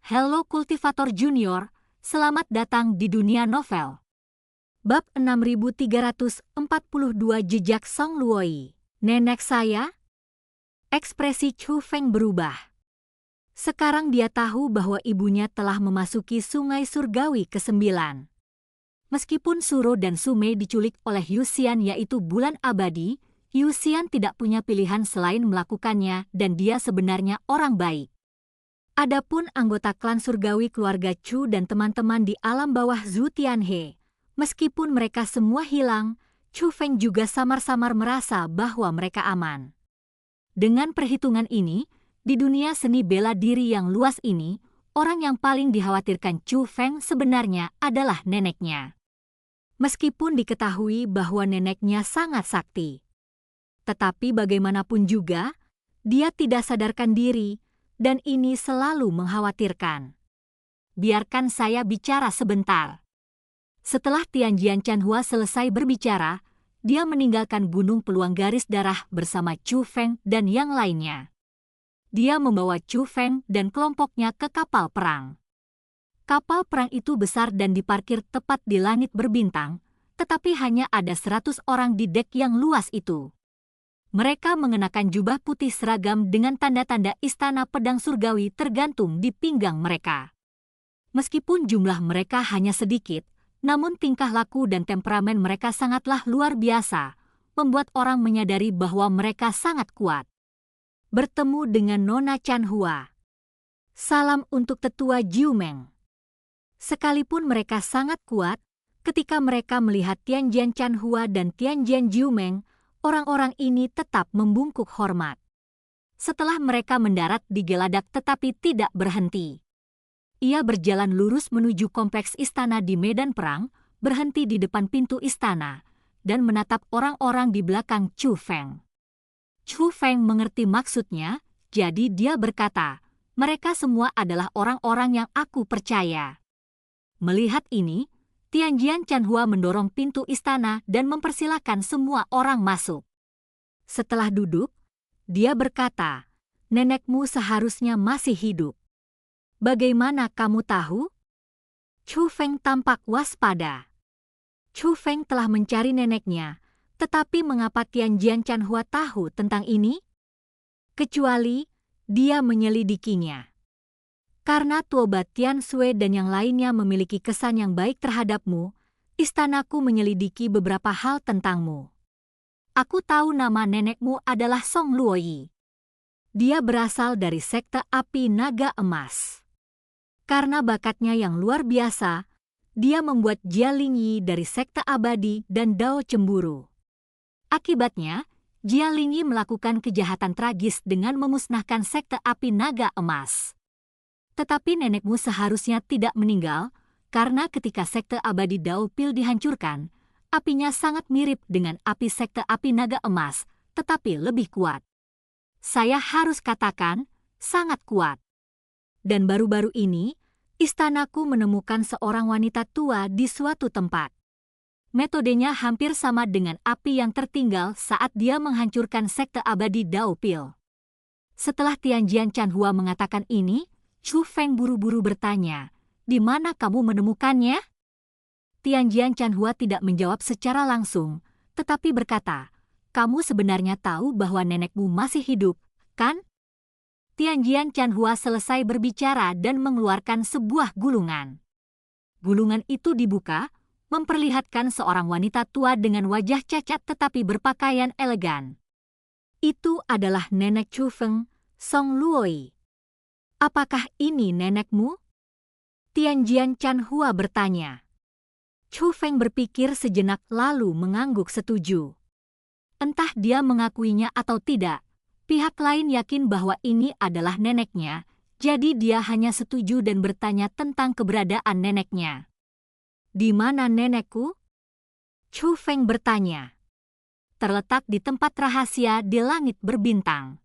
Hello Kultivator Junior, selamat datang di dunia novel. Bab 6342 Jejak Song Luoi. Nenek saya? Ekspresi Chu Feng berubah. Sekarang dia tahu bahwa ibunya telah memasuki sungai surgawi ke-9. Meskipun Suro dan Sume diculik oleh Yuxian yaitu bulan abadi, Yuxian tidak punya pilihan selain melakukannya dan dia sebenarnya orang baik. Adapun anggota klan surgawi keluarga Chu dan teman-teman di alam bawah Zhu Tianhe, meskipun mereka semua hilang, Chu Feng juga samar-samar merasa bahwa mereka aman. Dengan perhitungan ini, di dunia seni bela diri yang luas ini, orang yang paling dikhawatirkan Chu Feng sebenarnya adalah neneknya. Meskipun diketahui bahwa neneknya sangat sakti. Tetapi bagaimanapun juga, dia tidak sadarkan diri, dan ini selalu mengkhawatirkan. Biarkan saya bicara sebentar. Setelah Tianjian Chanhua selesai berbicara, dia meninggalkan gunung peluang garis darah bersama Chu Feng dan yang lainnya. Dia membawa Chu Feng dan kelompoknya ke kapal perang. Kapal perang itu besar dan diparkir tepat di langit berbintang, tetapi hanya ada 100 orang di dek yang luas itu. Mereka mengenakan jubah putih seragam dengan tanda-tanda istana pedang surgawi tergantung di pinggang mereka. Meskipun jumlah mereka hanya sedikit, namun tingkah laku dan temperamen mereka sangatlah luar biasa, membuat orang menyadari bahwa mereka sangat kuat. Bertemu dengan Nona Chanhua. Salam untuk tetua Jiumeng. Sekalipun mereka sangat kuat, ketika mereka melihat Tianjian Chanhua dan Tianjian Jiumeng, orang-orang ini tetap membungkuk hormat. Setelah mereka mendarat di Geladak tetapi tidak berhenti. Ia berjalan lurus menuju kompleks istana di medan perang, berhenti di depan pintu istana, dan menatap orang-orang di belakang Chu Feng. Chu Feng mengerti maksudnya, jadi dia berkata, mereka semua adalah orang-orang yang aku percaya. Melihat ini, Tianjian Chanhua mendorong pintu istana dan mempersilahkan semua orang masuk. Setelah duduk, dia berkata, nenekmu seharusnya masih hidup. Bagaimana kamu tahu? Chu Feng tampak waspada. Chu Feng telah mencari neneknya, tetapi mengapa Tianjian Chanhua tahu tentang ini? Kecuali dia menyelidikinya. Karena Tuoba Tiansui dan yang lainnya memiliki kesan yang baik terhadapmu, istanaku menyelidiki beberapa hal tentangmu. Aku tahu nama nenekmu adalah Song Luoi. Dia berasal dari sekte api naga emas. Karena bakatnya yang luar biasa, dia membuat Jia Lingyi dari sekte abadi dan Dao cemburu. Akibatnya, Jia Lingyi melakukan kejahatan tragis dengan memusnahkan sekte api naga emas. Tetapi nenekmu seharusnya tidak meninggal, karena ketika sekte abadi Dao Pil dihancurkan, apinya sangat mirip dengan api sekte api naga emas, tetapi lebih kuat. Saya harus katakan, sangat kuat. Dan baru-baru ini, istanaku menemukan seorang wanita tua di suatu tempat. Metodenya hampir sama dengan api yang tertinggal saat dia menghancurkan sekte abadi Dao Pil. Setelah Tianjian Chanhua mengatakan ini, Chu Feng buru-buru bertanya, di mana kamu menemukannya? Tianjian Chanhua tidak menjawab secara langsung, tetapi berkata, kamu sebenarnya tahu bahwa nenekmu masih hidup, kan? Tianjian Chanhua selesai berbicara dan mengeluarkan sebuah gulungan. Gulungan itu dibuka, memperlihatkan seorang wanita tua dengan wajah cacat tetapi berpakaian elegan. Itu adalah nenek Chu Feng, Song Luoi. Apakah ini nenekmu? Tianjian Chanhua bertanya. Chu Feng berpikir sejenak lalu mengangguk setuju. Entah dia mengakuinya atau tidak, pihak lain yakin bahwa ini adalah neneknya, jadi dia hanya setuju dan bertanya tentang keberadaan neneknya. Di mana nenekku? Chu Feng bertanya. Terletak di tempat rahasia di langit berbintang.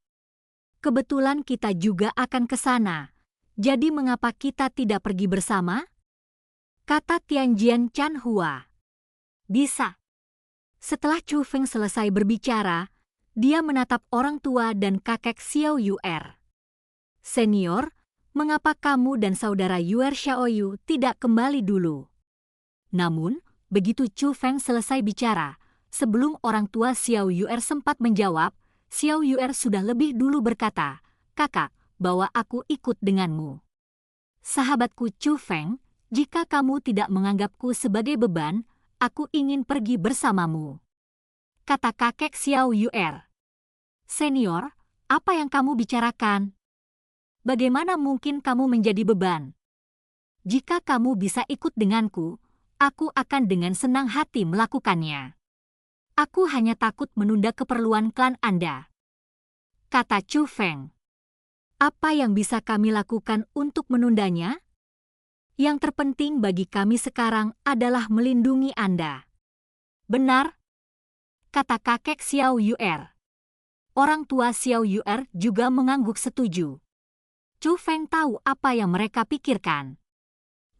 Kebetulan kita juga akan ke sana, jadi mengapa kita tidak pergi bersama? Kata Tianjian Chanhua. Bisa. Setelah Chu Feng selesai berbicara, dia menatap orang tua dan kakek Xiao Yuer. Senior, Mengapa kamu dan saudara Yuer Xiaoyu tidak kembali dulu? Namun, begitu Chu Feng selesai bicara, sebelum orang tua Xiao Yuer sempat menjawab, Xiao Yuer sudah lebih dulu berkata, "Kakak, bawa aku ikut denganmu." "Sahabatku Chu Feng, jika kamu tidak menganggapku sebagai beban, aku ingin pergi bersamamu," kata kakek Xiao Yuer. "Senior, apa yang kamu bicarakan? Bagaimana mungkin kamu menjadi beban? Jika kamu bisa ikut denganku, aku akan dengan senang hati melakukannya. Aku hanya takut menunda keperluan klan Anda," kata Chu Feng. "Apa yang bisa kami lakukan untuk menundanya? Yang terpenting bagi kami sekarang adalah melindungi Anda." "Benar," kata kakek Xiao Yuer. Orang tua Xiao Yuer juga mengangguk setuju. Chu Feng tahu apa yang mereka pikirkan.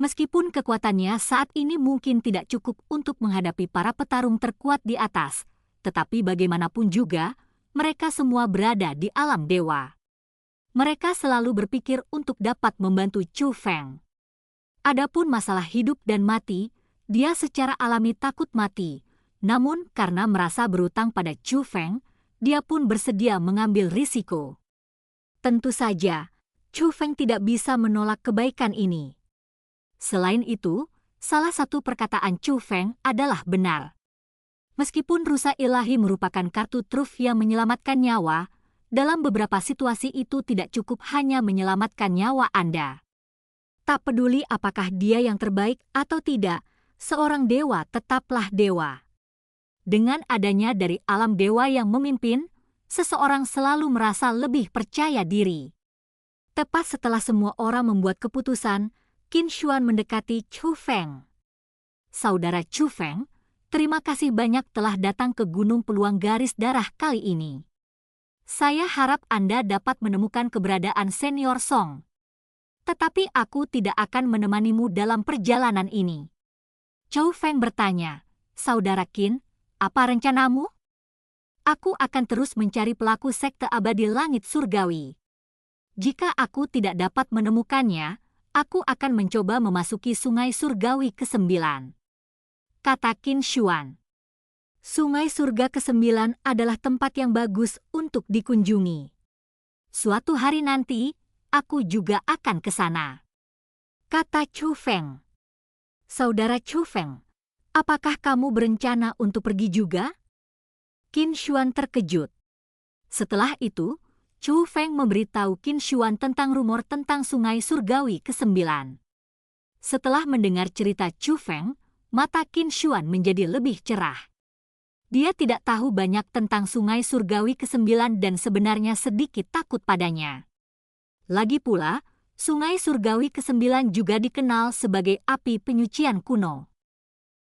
Meskipun kekuatannya saat ini mungkin tidak cukup untuk menghadapi para petarung terkuat di atas, tetapi bagaimanapun juga, mereka semua berada di alam dewa. Mereka selalu berpikir untuk dapat membantu Chu Feng. Adapun masalah hidup dan mati, dia secara alami takut mati. Namun karena merasa berutang pada Chu Feng, dia pun bersedia mengambil risiko. Tentu saja, Chu Feng tidak bisa menolak kebaikan ini. Selain itu, salah satu perkataan Chu Feng adalah benar. Meskipun rusa ilahi merupakan kartu truf yang menyelamatkan nyawa, dalam beberapa situasi itu tidak cukup hanya menyelamatkan nyawa Anda. Tak peduli apakah dia yang terbaik atau tidak, seorang dewa tetaplah dewa. Dengan adanya dari alam dewa yang memimpin, seseorang selalu merasa lebih percaya diri. Tepat setelah semua orang membuat keputusan, Qin Xuan mendekati Chu Feng. "Saudara Chu Feng, terima kasih banyak telah datang ke Gunung Peluang Garis Darah kali ini. Saya harap Anda dapat menemukan keberadaan Senior Song. Tetapi aku tidak akan menemanimu dalam perjalanan ini." Chu Feng bertanya, "Saudara Qin, apa rencanamu?" "Aku akan terus mencari pelaku sekte abadi langit surgawi. Jika aku tidak dapat menemukannya, aku akan mencoba memasuki Sungai Surgawi ke-9, kata Qin Xuan. Sungai Surga ke-9 adalah tempat yang bagus untuk dikunjungi. Suatu hari nanti, aku juga akan ke sana, kata Chu Feng. "Saudara Chu Feng, apakah kamu berencana untuk pergi juga?" Qin Xuan terkejut. Setelah itu, Chu Feng memberitahu Qin Xuan tentang rumor tentang Sungai Surgawi ke-9. Setelah mendengar cerita Chu Feng, mata Qin Xuan menjadi lebih cerah. Dia tidak tahu banyak tentang Sungai Surgawi ke-9 dan sebenarnya sedikit takut padanya. Lagi pula, Sungai Surgawi ke-9 juga dikenal sebagai api penyucian kuno.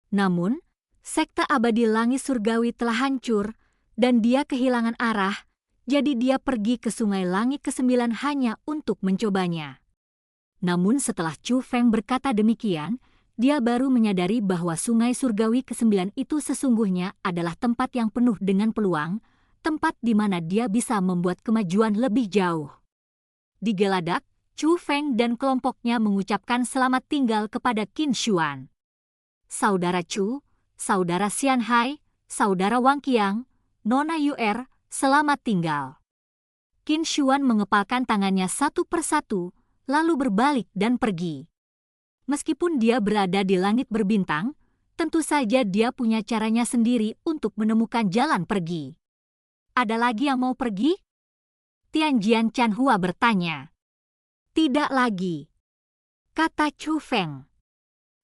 Namun, sekte abadi langit surgawi telah hancur dan dia kehilangan arah. Jadi dia pergi ke Sungai Langit ke-9 hanya untuk mencobanya. Namun setelah Chu Feng berkata demikian, dia baru menyadari bahwa Sungai Surgawi ke-9 itu sesungguhnya adalah tempat yang penuh dengan peluang, tempat di mana dia bisa membuat kemajuan lebih jauh. Di Geladak, Chu Feng dan kelompoknya mengucapkan selamat tinggal kepada Qin Xuan. "Saudara Chu, Saudara Xian Hai, Saudara Wang Qiang, Nona Yuer, selamat tinggal." Qin Xuan mengepalkan tangannya satu persatu, lalu berbalik dan pergi. Meskipun dia berada di langit berbintang, tentu saja dia punya caranya sendiri untuk menemukan jalan pergi. "Ada lagi yang mau pergi?" Tianjian Chanhua bertanya. "Tidak lagi," kata Chu Feng.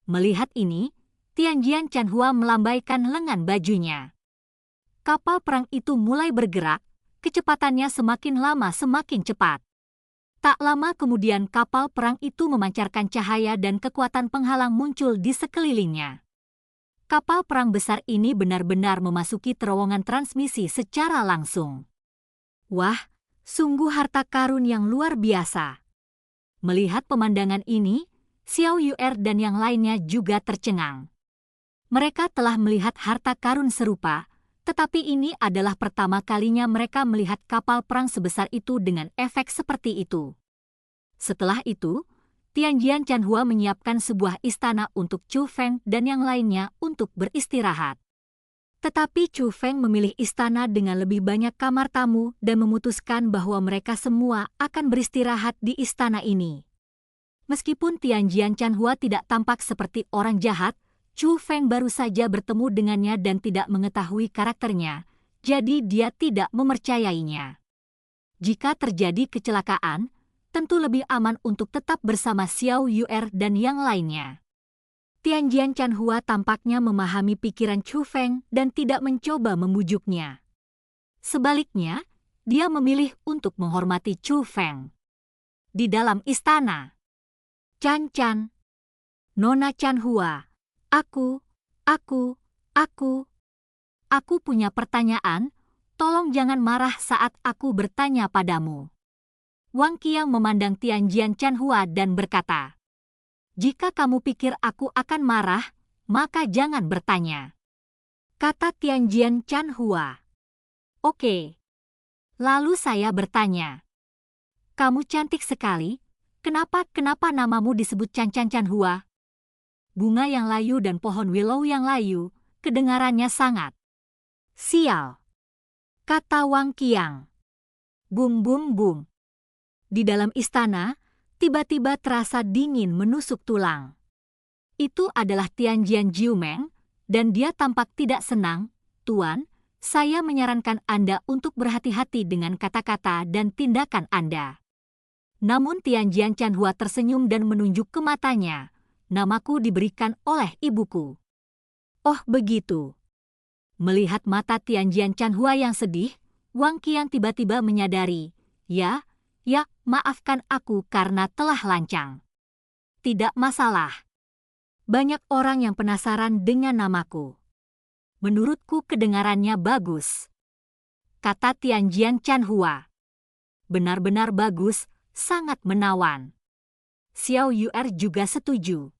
Melihat ini, Tianjian Chanhua melambaikan lengan bajunya. Kapal perang itu mulai bergerak, kecepatannya semakin lama semakin cepat. Tak lama kemudian kapal perang itu memancarkan cahaya dan kekuatan penghalang muncul di sekelilingnya. Kapal perang besar ini benar-benar memasuki terowongan transmisi secara langsung. Wah, sungguh harta karun yang luar biasa. Melihat pemandangan ini, Xiao Yuer dan yang lainnya juga tercengang. Mereka telah melihat harta karun serupa, tetapi ini adalah pertama kalinya mereka melihat kapal perang sebesar itu dengan efek seperti itu. Setelah itu, Tianjian Chanhua menyiapkan sebuah istana untuk Chu Feng dan yang lainnya untuk beristirahat. Tetapi Chu Feng memilih istana dengan lebih banyak kamar tamu dan memutuskan bahwa mereka semua akan beristirahat di istana ini. Meskipun Tianjian Chanhua tidak tampak seperti orang jahat, Chu Feng baru saja bertemu dengannya dan tidak mengetahui karakternya, jadi dia tidak mempercayainya. Jika terjadi kecelakaan, tentu lebih aman untuk tetap bersama Xiao Yu'er dan yang lainnya. Tianjian Chanhua tampaknya memahami pikiran Chu Feng dan tidak mencoba membujuknya. Sebaliknya, dia memilih untuk menghormati Chu Feng. Di dalam istana, Chan, Nona Chanhua, aku punya pertanyaan, tolong jangan marah saat aku bertanya padamu. Wang Qiang memandang Tianjian Chanhua dan berkata, "Jika kamu pikir aku akan marah, maka jangan bertanya," kata Tianjian Chanhua. "Oke." Lalu saya bertanya, "Kamu cantik sekali, kenapa namamu disebut Chan Chanhua?" Bunga yang layu dan pohon willow yang layu, kedengarannya sangat. "Sial," kata Wang Qiang. Bum bum bum. Di dalam istana, tiba-tiba terasa dingin menusuk tulang. Itu adalah Tianjian Jiumeng, dan dia tampak tidak senang. "Tuan, saya menyarankan Anda untuk berhati-hati dengan kata-kata dan tindakan Anda." Namun Tianjian Chanhua tersenyum dan menunjuk ke matanya. "Namaku diberikan oleh ibuku." "Oh begitu." Melihat mata Tianjian Chanhua yang sedih, Wang Qiang tiba-tiba menyadari, Ya, maafkan aku karena telah lancang." "Tidak masalah. Banyak orang yang penasaran dengan namaku. Menurutku kedengarannya bagus," kata Tianjian Chanhua. "Benar-benar bagus, sangat menawan." Xiao Yu'er juga setuju.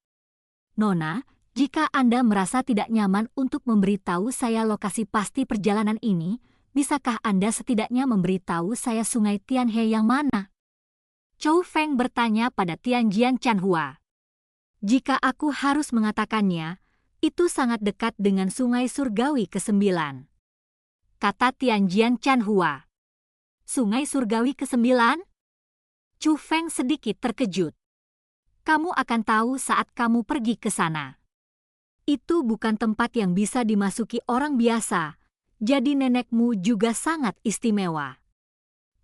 "Nona, jika Anda merasa tidak nyaman untuk memberitahu saya lokasi pasti perjalanan ini, bisakah Anda setidaknya memberitahu saya Sungai Tianhe yang mana?" Chu Feng bertanya pada Tianjian Chanhua. "Jika aku harus mengatakannya, itu sangat dekat dengan Sungai Surgawi ke-9, kata Tianjian Chanhua. "Sungai Surgawi ke-9? Chu Feng sedikit terkejut. "Kamu akan tahu saat kamu pergi ke sana. Itu bukan tempat yang bisa dimasuki orang biasa, jadi nenekmu juga sangat istimewa."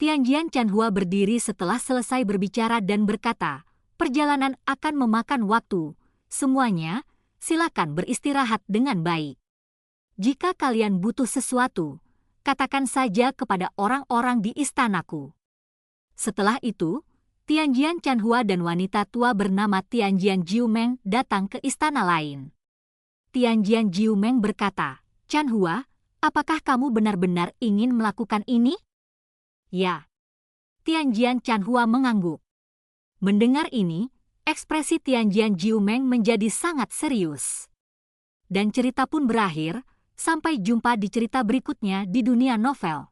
Tianjian Chanhua berdiri setelah selesai berbicara dan berkata, "Perjalanan akan memakan waktu. Semuanya, silakan beristirahat dengan baik. Jika kalian butuh sesuatu, katakan saja kepada orang-orang di istanaku." Setelah itu, Tianjian Chanhua dan wanita tua bernama Tianjian Jiumeng datang ke istana lain. Tianjian Jiumeng berkata, "Chanhua, apakah kamu benar-benar ingin melakukan ini?" "Ya." Tianjian Chanhua mengangguk. Mendengar ini, ekspresi Tianjian Jiumeng menjadi sangat serius. Dan cerita pun berakhir, sampai jumpa di cerita berikutnya di dunia novel.